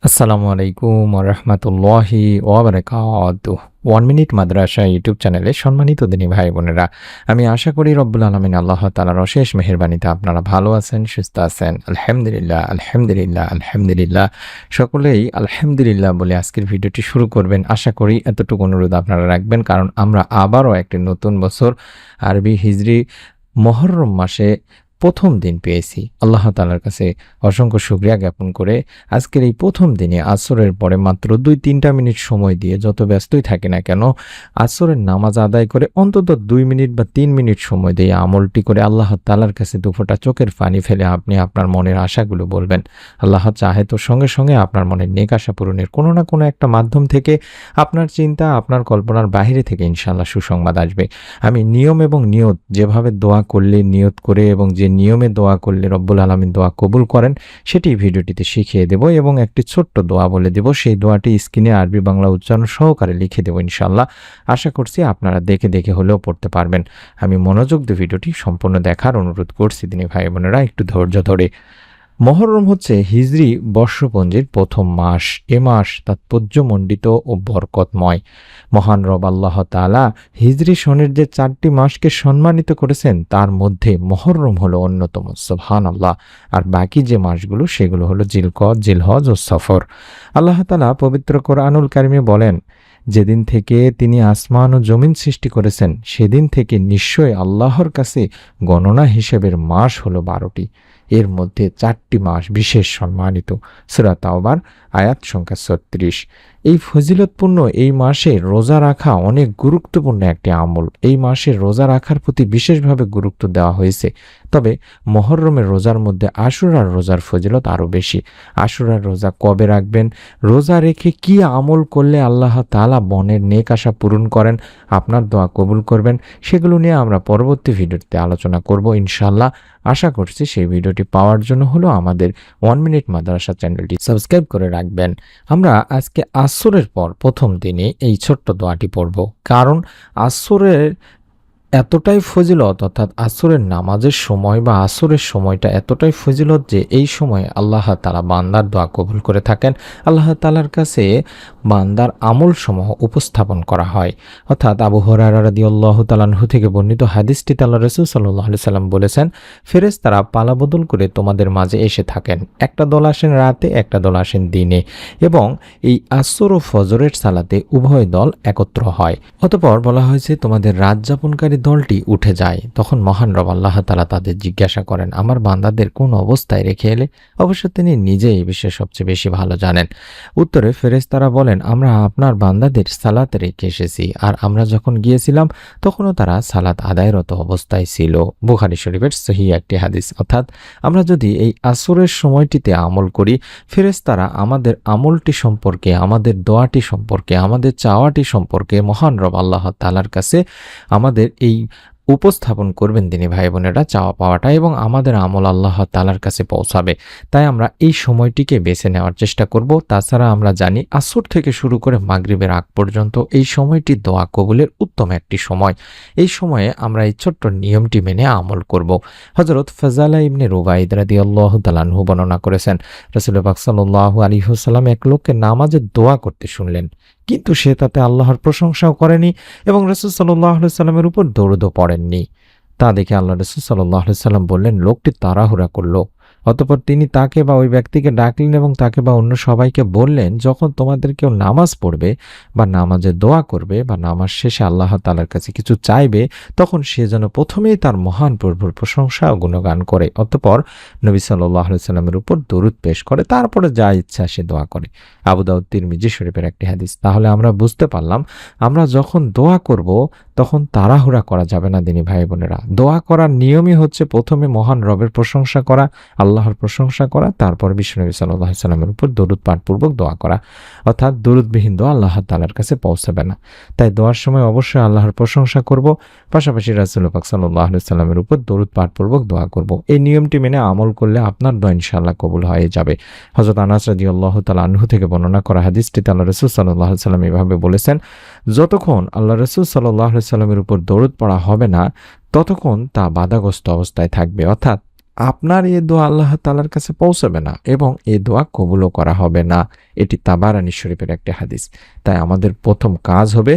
আসসালামু আলাইকুম রহমতুল্লাহি ওয়াবারাকাতুহ। 1 মিনিট মাদ্রাসা ইউটিউব চ্যানেলে সম্মানিত দিনী ভাই বোনেরা, আমি আশা করি রব্বুল আলমিন আল্লাহ তাআলার অশেষ মেহেরবানিতে আপনারা ভালো আছেন, সুস্থ আছেন। আলহামদুলিল্লাহ আলহামদুলিল্লাহ আলহামদুলিল্লাহ। সকলেই আলহামদুলিল্লাহ বলে আজকের ভিডিওটি শুরু করবেন। আশা করি এতটুকু অনুরোধ আপনারা রাখবেন, কারণ আমরা আবারও একটি নতুন বছর আরবি হিজরি মুহররম মাসে প্রথম দিন পেয়েছি। আল্লাহ তাআলার কাছে অসংখ্য শুকরিয়া জ্ঞাপন করে আজকের এই প্রথম দিনে আসরের পরে মাত্র 2-3টা মিনিট সময় দিয়ে, যত ব্যস্তই থাকি না কেন, আসরের নামাজ আদায় করে অন্তত 2 মিনিট বা 3 মিনিট সময় দিয়ে আমলটি করে আল্লাহ তাআলার কাছে দুফোঁটা চোখের পানি ফেলে আপনি আপনার মনের আশাগুলো বলবেন। আল্লাহ চাহে তো সঙ্গে সঙ্গে আপনার মনের নেক আশা পূরণের কোনো না কোনো একটা মাধ্যম থেকে, আপনার চিন্তা, আপনার কল্পনার বাহিরে থেকে ইনশাআল্লাহ সুসংবাদ আসবে। আমি নিয়ম এবং নিয়ত, যেভাবে দোয়া করলে নিয়ত করে এবং যে নিয়মে দোয়া করলে রব্বুল আলামিন দোয়া কবুল করেন, সেটি ভিডিওটিতে শিখিয়ে দেব এবং একটি ছোট্ট দোয়া বলে দেব। সেই দোয়াটি স্ক্রিনে আরবি বাংলা উচ্চারণ সহকারে লিখে দেব ইনশাআল্লাহ। আশা করছি আপনারা দেখে দেখে হলেও পড়তে পারবেন। আমি মনোযোগ দিয়ে ভিডিওটি সম্পূর্ণ দেখার অনুরোধ করছি দিনী ভাই বোনেরা, একটু ধৈর্য ধরে। মুহররম হচ্ছে হিজরি বর্ষপঞ্জির প্রথম মাস। এ মাস তাৎপর্যমণ্ডিত ও বরকতময়। মহান রব আল্লাহ তাআলা হিজরি সনের যে 4টি মাসকে সম্মানিত করেছেন, তার মধ্যে মুহররম হলো অন্যতম। সুবহানাল্লাহ। আর বাকি যে মাসগুলো, সেগুলো হলো জিলকদ, জিলহজ ও সফর। আল্লাহ তাআলা পবিত্র কোরআনুল কারিমে বলেন, যেদিন থেকে তিনি আসমান ও জমিন সৃষ্টি করেছেন, সেদিন থেকে নিশ্চয়ই আল্লাহর কাছে গণনা হিসেবের মাস হলো 12টি। এর মধ্যে 4টি মাস বিশেষ সম্মানিত। সূরা তাওবার আয়াত সংখ্যা 36। এই ফজিলতপূর্ণ এই মাসে রোজা রাখা অনেক গুরুত্বপূর্ণ একটি আমল। এই মাসে রোজা রাখার প্রতি বিশেষভাবে গুরুত্ব দেওয়া হয়েছে। তবে মুহররমের রোজার মধ্যে আশুরার রোজার ফজিলত আরও বেশি। আশুরার রোজা কবে রাখবেন, রোজা রেখে কি আমল করলে আল্লাহ তাআলা মনের নেক আশা পূরণ করেন, আপনার দোয়া কবুল করবেন, সেগুলো নিয়ে আমরা পরবর্তী ভিডিওতে আলোচনা করব ইনশাআল্লাহ। আশা করছি সেই ভিডিওটি পাওয়ার জন্য হলো আমাদের 1 মিনিট মাদ্রাসা চ্যানেলটি সাবস্ক্রাইব করে রাখবেন। আমরা আজকে আসরের পর প্রথম দিনে এই ছোট্ট দোয়াটি পড়ব, কারণ আসরের এতটাই ফজিলত, অর্থাৎ আসরের নামাজের সময় বা আসরের সময়টা এতটাই ফজিলত যে এই সময় আল্লাহ তাআলা বান্দার দোয়া কবুল করে থাকেন। আল্লাহ তাআলার কাছে বান্দার আমলসমূহ উপস্থাপন করা হয়। অর্থাৎ আবু হুরায়রা রাদিয়াল্লাহু তাআলা আনহু থেকে বর্ণিত হাদিসটিতে আল্লাহ রাসূল সাল্লাল্লাহু আলাইহি সাল্লাম বলেছেন, ফেরেশতারা পালাবদল করে তোমাদের মাঝে এসে থাকেন। একটা দল আসেন রাতে, একটা দল আসেন দিনে, এবং এই আসর ও ফজরের সালাতে উভয় দল একত্র হয়। অতঃপর বলা হয়েছে, তোমাদের রাত যাপনকারী দলটি উঠে যায়। তখন মহান রব আল্লাহ তাআলা তাদের জিজ্ঞাসা করেন, আমার বান্দাদের কোন অবস্থায় রেখে এলে? অবশ্য তিনি নিজে এই বিষয়ে সবচেয়ে বেশি ভালো জানেন। উত্তরে ফেরেশতারা বলেন, আমরা আপনার বান্দাদের সালাত রেখে এসেছি, আর আমরা যখন গিয়েছিলাম তখনও তারা সালাত আদায়রত অবস্থায় ছিল। বুখারী শরীফের সহিহ একটি হাদিস। অর্থাৎ আমরা যদি এই আসরের সময়টিতে আমল করি, ফেরেশতারা আমাদের আমলটি সম্পর্কে, আমাদের দোয়াটি সম্পর্কে, আমাদের চাওয়াটি সম্পর্কে মহান রব আল্লাহ তাআলার কাছে আমাদের এই উপস্থাপন করবেন দিনী ভাই বোনেরা, চাওয়া পাওয়াটা, এবং আমাদের আমল আল্লাহ তাআলার কাছে পৌঁছাবে। তাই আমরা এই সময়টিকে বেছে নেওয়ার চেষ্টা করব। তাছাড়া আমরা জানি আসর থেকে শুরু করে মাগরিবের আগ পর্যন্ত এই সময়টি দোয়া কবুলের উত্তম একটি সময়। এই সময়ে আমরা এই ছোট্ট নিয়মটি মেনে আমল করব। হযরত ফাজালা ইবনে রুবাইদ রাদিয়াল্লাহু তাআলা আনহু বর্ণনা করেছেন, রাসূল পাক সাল্লাল্লাহু আলাইহি ওয়াসাল্লাম এক লোককে নামাজে দোয়া করতে শুনলেন, কিন্তু সে তাতে আল্লাহর প্রশংসাও করেনি এবং রাসূল সাল্লাল্লাহু আলাইহি সাল্লামের উপর দরুদও পড়েননি। তা দেখে আল্লাহ রাসূল সাল্লাল্লাহু আলাইহি সাল্লাম বললেন, লোকটি তাড়াহুড়া করলো। অতঃপর তিনি তাকে বা ওই ব্যক্তিকে ডাকলেন এবং তাকে বা অন্য সবাইকে বললেন, যখন তোমাদের কেউ নামাজ পড়বে বা নামাজে দোয়া করবে বা নামাজ শেষে আল্লাহ তাআলার কাছে কিছু চাইবে, তখন সে যেন প্রথমেই তার মহান প্রভুর প্রশংসা ও গুণগান করে, অতঃপর নবী সাল্লাল্লাহু আলাইহি সাল্লামের উপর দরুদ পেশ করে, তারপরে যা ইচ্ছা সে দোয়া করে। আবু দাউদ তিরমিজি শরীফের একটি হাদিস। তাহলে আমরা বুঝতে পারলাম, আমরা যখন দোয়া করব তখন তাড়াহুড়া করা যাবে না দিনী ভাই বোনেরা। দোয়া করার নিয়মই হচ্ছে প্রথমে মহান রবের প্রশংসা করা, আল্লাহর প্রশংসা করা, তারপর বিশ্বনবী সাল্লাল্লাহু আলাইহি সাল্লামের উপর দরুদ পাঠপূর্বক দোয়া করা। অর্থাৎ দরুদবিহীন দোয়া আল্লাহ তাআলার কাছে পৌঁছাবে না। তাই দোয়ার সময় অবশ্যই আল্লাহর প্রশংসা করব, পাশাপাশি রাসূল পাক সাল্লাল্লাহু আলাইহি সাল্লামের উপর দরুদ পাঠপূর্বক দোয়া করব। এই নিয়মটি মেনে আমল করলে আপনার দোয়া ইনশাআল্লাহ কবুল হয়ে যাবে। হযরত আনাস রাদিয়াল্লাহু তাআলা আনহু থেকে বর্ণনা করা হাদিসটিতে আল্লাহ রাসূল সাল্লাল্লাহু আলাইহি সাল্লাম এভাবে বলেছেন, যতক্ষণ আল্লাহ রাসূল সাল্লাল্লাহু আলাইহি সাল্লামের উপর দরুদ পড়া হবে না, ততক্ষণ তা বাধাগ্রস্ত অবস্থায় থাকবে। অর্থাৎ আপনার এই দোয়া আল্লাহ তাআলার কাছে পৌঁছাবে না এবং এই দোয়া কবুলও করা হবে না। এটি তাবারানী শরীফের একটি হাদিস। তাই আমাদের প্রথম কাজ হবে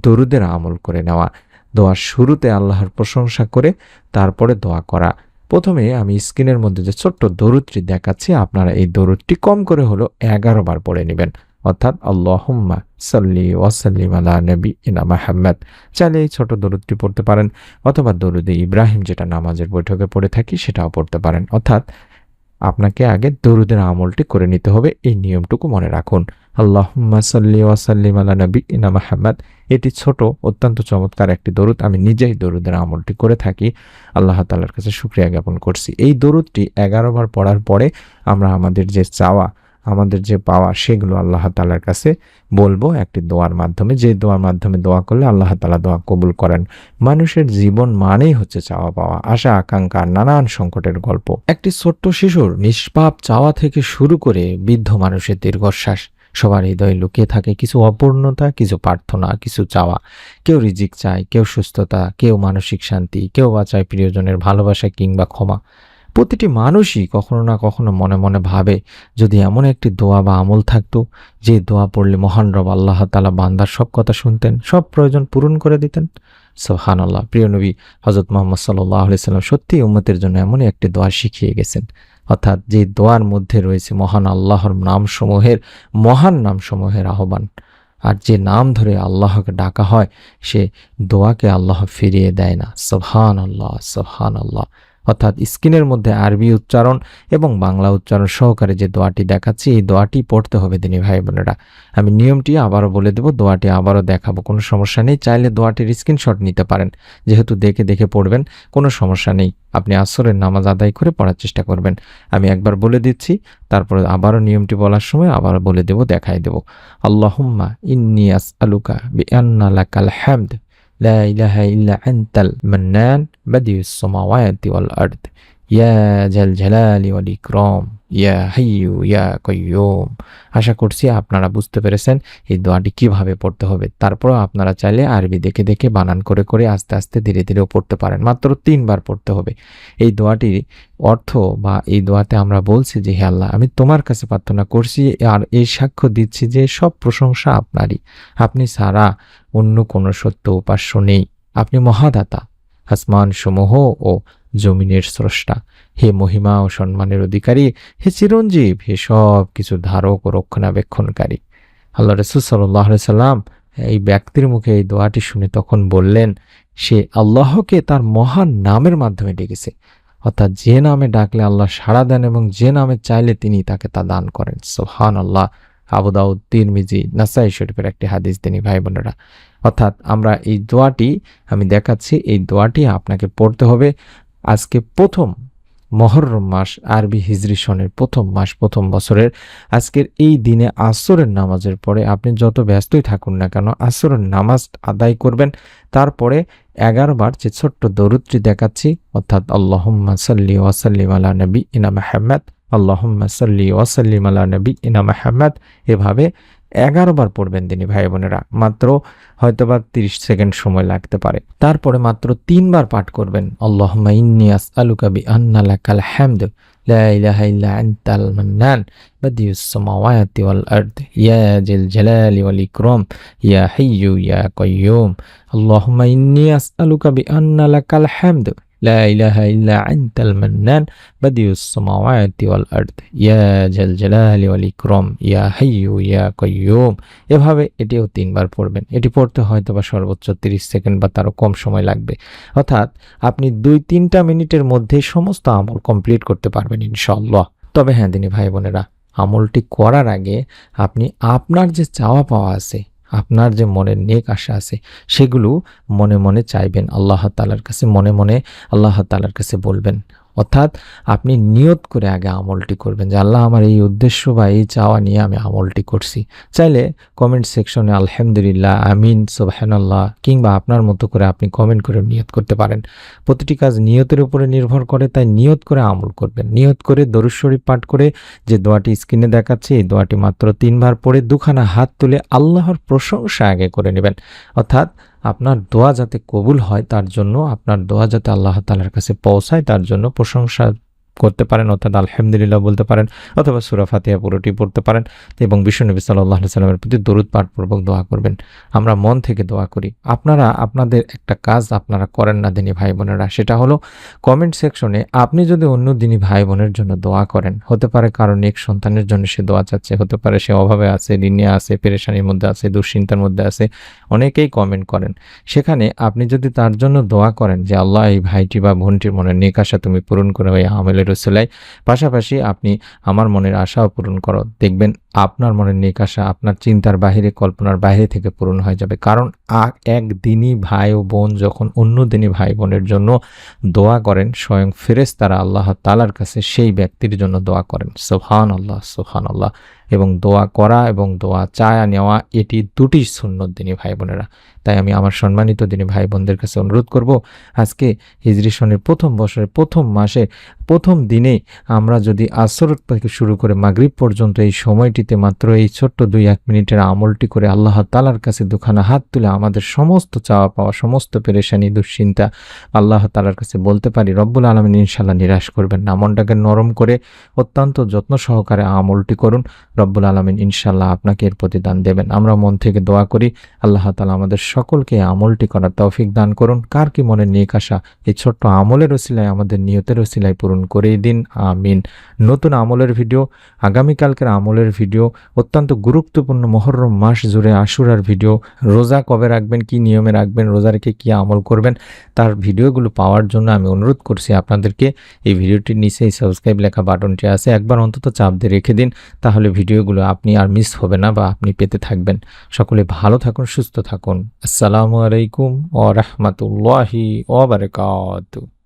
দরুদের আমল করে নেওয়া। দোয়ার শুরুতে আল্লাহর প্রশংসা করে তারপরে দোয়া করা। প্রথমে আমি স্ক্রিনের মধ্যে যে ছোট্ট দরুদটি দেখাচ্ছি, আপনারা এই দরুদটি কম করে হলো 11 বার পড়ে নেবেন। অর্থাৎ আল্লাহুম্মা সাল্লি ওয়াসাল্লিম আলা নবিয়িনা মুহাম্মদ। চাইলে এই ছোট দরুদটি পড়তে পারেন, অথবা দরুদে ইব্রাহিম যেটা নামাজের বৈঠকে পড়ে থাকি সেটাও পড়তে পারেন। অর্থাৎ আপনাকে আগে দরুদের আমলটি করে নিতে হবে, এই নিয়মটুকু মনে রাখুন। আল্লাহুম্মা সাল্লি ওয়াসাল্লিম আলা নবিয়িনা মুহাম্মদ। এটি ছোট, অত্যন্ত চমৎকার একটি দরুদ। আমি নিজেই দরুদের আমলটি করে থাকি, আল্লাহ তাআলার কাছে শুকরিয়া জ্ঞাপন করছি। এই দরুদটি 11 বার পড়ার পরে আমরা আমাদের যে চাওয়া, আমাদের যে পাওয়া, সেগুলো আল্লাহ তাআলার কাছে বলবো একটি দোয়ার মাধ্যমে। যে দোয়ার মাধ্যমে দোয়া করলে আল্লাহ তাআলা দোয়া কবুল করেন। মানুষের জীবন মানেই হচ্ছে চাওয়া পাওয়া, আশা আকাঙ্ক্ষা, নানান সংকটের গল্প। একটি ছোট্ট শিশুর নিষ্পাপ চাওয়া থেকে শুরু করে বৃদ্ধ মানুষের দীর্ঘশ্বাস, সবার হৃদয়ে লুকিয়ে থাকে কিছু অপূর্ণতা, কিছু প্রার্থনা, কিছু চাওয়া। কেউ রিজিক চায়, কেউ সুস্থতা, কেউ মানসিক শান্তি, কেউ বা চায় প্রিয়জনের ভালোবাসা কিংবা ক্ষমা। প্রতিটি মানুষই কখনো না কখনো মনে মনে ভাবে, যদি এমন একটি দোয়া বা আমল থাকতো, যে দোয়া পড়লে মহান রব আল্লাহ তাআলা বান্দার সব কথা শুনতেন, সব প্রয়োজন পূরণ করে দিতেন। সুবহানাল্লাহ। প্রিয় নবী হযরত মুহাম্মদ সাল্লাল্লাহু আলাইহি সাল্লাম সত্যি উম্মতের জন্য এমনই একটি দোয়া শিখিয়ে গেছেন। অর্থাৎ যে দোয়ার মধ্যে রয়েছে মহান আল্লাহর মহান নামসমূহের আহ্বান। আর যে নাম ধরে আল্লাহকে ডাকা হয়, সে দোয়াকে আল্লাহ ফিরিয়ে দেয় না। সুবহানাল্লাহ, সুবহানাল্লাহ। অর্থাৎ স্ক্রিনের মধ্যে আরবি উচ্চারণ এবং বাংলা উচ্চারণ সহকারে যে দোয়াটি দেখাচ্ছি, এই দোয়াটি পড়তে হবে দিনী ভাই বোনেরা। আমি নিয়মটি আবারও বলে দেব, দোয়াটি আবারও দেখাবো, কোনো সমস্যা নেই। চাইলে দোয়াটির স্ক্রিনশট নিতে পারেন, যেহেতু দেখে দেখে পড়বেন, কোনো সমস্যা নেই। আপনি আসরের নামাজ আদায় করে পড়ার চেষ্টা করবেন। আমি একবার বলে দিচ্ছি, তারপরে আবারও নিয়মটি বলার সময় আবার বলে দেব, দেখাই দেব। আল্লাহুম্মা ইন্নী আসআলুকা বিআন্না লাকাল হামদ লা ইলাহা ইল্লা আনতাল মান্নান বাদিউস সামাওয়াতি ওয়াল আরদ ইয়া জাল জালালি ওয়াল ইকরাম ইয়া হাইয়্যু ইয়া কাইয়্যুম। আশা করছি আপনারা বুঝতে পেরেছেন এই দোয়াটি কিভাবে পড়তে হবে। তারপরও আপনারা চাইলে আরবি দেখে দেখে বানান করে করে আস্তে আস্তে ধীরে ধীরেও পড়তে পারেন। মাত্র 3 বার পড়তে হবে। এই দোয়াটির অর্থ বা এই দোয়াতে আমরা বলছি যে, হে আল্লাহ, আমি তোমার কাছে প্রার্থনা করছি আর এই সাক্ষ্য দিচ্ছি যে সব প্রশংসা আপনারই। আপনি ছাড়া অন্য কোনো সত্য উপাস্য নেই। আপনি মহাদাতা, আসমান সমূহ ও জমিনের স্রষ্টা। হে মহিমা ও সম্মানের অধিকারী, হে চিরঞ্জীব, হে সব কিছু ধারক ও রক্ষণাবেক্ষণকারী। আল্লাহ রাসূল সাল্লাল্লাহু আলাইহি সাল্লাম এই ব্যক্তির মুখে এই দোয়াটি শুনে তখন বললেন, সে আল্লাহকে তার মহান নামের মাধ্যমে ডেকেছে। অর্থাৎ যে নামে ডাকলে আল্লাহ সাড়া দেন এবং যে নামে চাইলে তিনি তাকে তা দান করেন। সুবহানাল্লাহ। আবু দাউদ, তিরমিজি, নাসাই শরীফের একটি হাদিস দিনী ভাই বোনেরা। অর্থাৎ আমরা এই দোয়াটি আমি দেখাচ্ছি, এই দোয়াটি আপনাকে পড়তে হবে আজকে প্রথম মহররম মাস, আরবি হিজরি সনের প্রথম মাস, প্রথম বছরের আজকের এই দিনে আসরের নামাজের পরে আপনি যত ব্যস্তই থাকুন না কেন, আসরের নামাজ আদায় করবেন। তারপরে 11 বার যে ছোট্ট দরুদটি দেখাচ্ছি, অর্থাৎ আল্লাহুম্মা সাল্লি ওয়াসাল্লিম আলা নবিয়িনা মুহাম্মদ, আল্লাহুম্মা সাল্লি ওয়াসাল্লিম আলা নবিয়িনা মুহাম্মদ, এভাবে 11 বার পড়বেন দিনী ভাই বোনেরা। মাত্র হয়তোবা 30 সেকেন্ড সময় লাগতে পারে। তারপরে মাত্র 3 বার পাঠ করবেন, আল্লাহুম্মা ইন্নী আসআলুকা বিআন্না লাকাল হামদ লা ইলাহা ইল্লা আনতাল মান্নান বাদিউস সামাওয়াতি ওয়াল আরদ ইয়া জাল জালালি ওয়াল ইকরাম ইয়া হাইয়্যু ইয়া কাইয়্যুম। আল্লাহুম্মা ইন্নী আসআলুকা বিআন্না লাকাল হামদ লা ইলাহা ইল্লা আনতাল মান্নান বাদিউস সামাওয়াতি ওয়াল আরদ ইয়া জাল জালালি ওয়াল ইকরাম ইয়া হাইয়্যু ইয়া কাইয়্যুম। এভাবে এটিও 3 বার পড়বেন। এটি পড়তে হয়তোবা সর্বোচ্চ 30 সেকেন্ড বা তারও কম সময় লাগবে। অর্থাৎ আপনি 2-3টা মিনিটের মধ্যে সমস্ত আমল কমপ্লিট করতে পারবেন ইনশাআল্লাহ। তবে হ্যাঁ দিনী ভাই বোনেরা, আমলটি করার আগে আপনি আপনার যে চাওয়া পাওয়া আছে, আপনার যে মনের নেক আশা আছে, সেগুলো মনে মনে চাইবেন আল্লাহ তাআলার কাছে, মনে মনে আল্লাহ তাআলার কাছে বলবেন। অর্থাৎ আপনি নিয়ত করে আগে আমলটি করবেন যে, আল্লাহ, আমার এই উদ্দেশ্য বা এই চাওয়া নিয়ে আমি আমলটি করছি। চাইলে কমেন্ট সেকশনে আলহামদুলিল্লাহ, আমিন, সুবহানাল্লাহ কিংবা আপনার মতো করে আপনি কমেন্ট করে নিয়ত করতে পারেন। প্রতিটি কাজ নিয়তের উপরে নির্ভর করে, তাই নিয়ত করে আমল করবেন। নিয়ত করে দরুদ শরীফ পাঠ করে যে দোয়াটি স্ক্রিনে দেখাচ্ছে, এই দোয়াটি মাত্র 3 বার পড়ে দুখানা হাত তুলে আল্লাহর প্রশংসা আগে করে নেবেন। অর্থাৎ আপনার দোয়া যাতে কবুল হয় তার জন্য, আপনার দোয়া যাতে আল্লাহ তাআলার কাছে পৌঁছায় তার জন্য প্রশংসা করতে পারেন, অর্থাৎ আলহামদুলিল্লাহ বলতে পারেন, অথবা সূরা ফাতিহা পুরোটি পড়তে পারেন এবং বিশ্বনবী সাল্লাল্লাহু আলাইহি সাল্লামের প্রতি দরুদ পাঠপূর্বক দোয়া করবেন। আমরা মন থেকে দোয়া করি। আপনারা আপনাদের একটা কাজ আপনারা করেন না দিনী ভাই বোনেরা, সেটা হলো কমেন্ট সেকশনে আপনি যদি অন্য দিনী ভাই বোনের জন্য দোয়া করেন, হতে পারে কারো নেক সন্তানের জন্য সে দোয়া চাচ্ছে, হতে পারে সে অভাবে আছে, ঋণে আছে, পেরেশানির মধ্যে আছে, দুশ্চিন্তার মধ্যে আছে, অনেকেই কমেন্ট করেন। সেখানে আপনি যদি তার জন্য দোয়া করেন যে আল্লাহ এই ভাইটি বা বোনটির মনের নেক আশা তুমি পূরণ করে ওই আমেলের উসিলায়, পাশাপাশি আপনি আমার মনের আশাও পূরণ করো, দেখবেন আপনার মনের নেক আশা আপনার চিন্তার বাহিরে, কল্পনার বাহিরে থেকে পূরণ হয়ে যাবে। কারণ একদিনই ভাই ও বোন যখন অন্য দিনই ভাই বোনের জন্য দোয়া করেন, স্বয়ং ফেরেশতারা আল্লাহ তাআলার কাছে সেই ব্যক্তির জন্য দোয়া করেন। সুবহানাল্লাহ, সুবহানাল্লাহ। এবং দোয়া করা এবং দোয়া চায়া নেওয়া এটি দুটি সুন্নত দিনী ভাই বোনেরা। তাই আমি আমার সম্মানিত দিনী ভাই বোনদের কাছে অনুরোধ করব, আজকে হিজরি সনের প্রথম বছরের প্রথম মাসে প্রথম দিনে আমরা যদি আসর থেকে শুরু করে মাগরিব পর্যন্ত এই সময়টিতে মাত্র এই ছোট্ট 2-1 মিনিটের আমলটি করে আল্লাহ তাআলার কাছে দুখানা হাত তুলে আমাদের সমস্ত চাওয়া পাওয়া, সমস্ত পেরেশানি, দুশ্চিন্তা আল্লাহ তাআলার কাছে বলতে পারি, রব্বুল আলামিন ইনশাআল্লাহ নিরাশ করবেন না। মনটাকে নরম করে অত্যন্ত যত্ন সহকারে আমলটি করুন, রব্বুল আলামিন ইনশাআল্লাহ আপনাকে এর প্রতিদান দেবেন। আমরা মন থেকে দোয়া করি আল্লাহ তাআলা আমাদের সকলকে আমলটি করার তৌফিক দান করুন। কার কি মনের নেক আশা এই ছোট্ট আমলের ওসিলায়, আমাদের নিয়তের ওসিলায় পূরণ করেই দিন, আমিন। নতুন আমলের ভিডিও, আগামীকালকের আমলের ভিডিও, অত্যন্ত গুরুত্বপূর্ণ মুহররম মাস জুড়ে আশুরার ভিডিও, রোজা কবে রাখবেন, কি নিয়মে রাখবেন, রোজা রেখে কি আমল করবেন, তার ভিডিওগুলো পাওয়ার জন্য আমি অনুরোধ করছি আপনাদেরকে এই ভিডিওটির নিচে এই সাবস্ক্রাইব লেখা বাটনটি আছে, একবার অন্তত চাপ দিয়ে রেখে দিন, তাহলে ভিডিওগুলো আপনি আর মিস হবে না বা আপনি পেতে থাকবেন। সকলে ভালো থাকুন, সুস্থ থাকুন। আসসালামু আলাইকুম ওয়া রাহমাতুল্লাহি ওয়া বারাকাতুহু।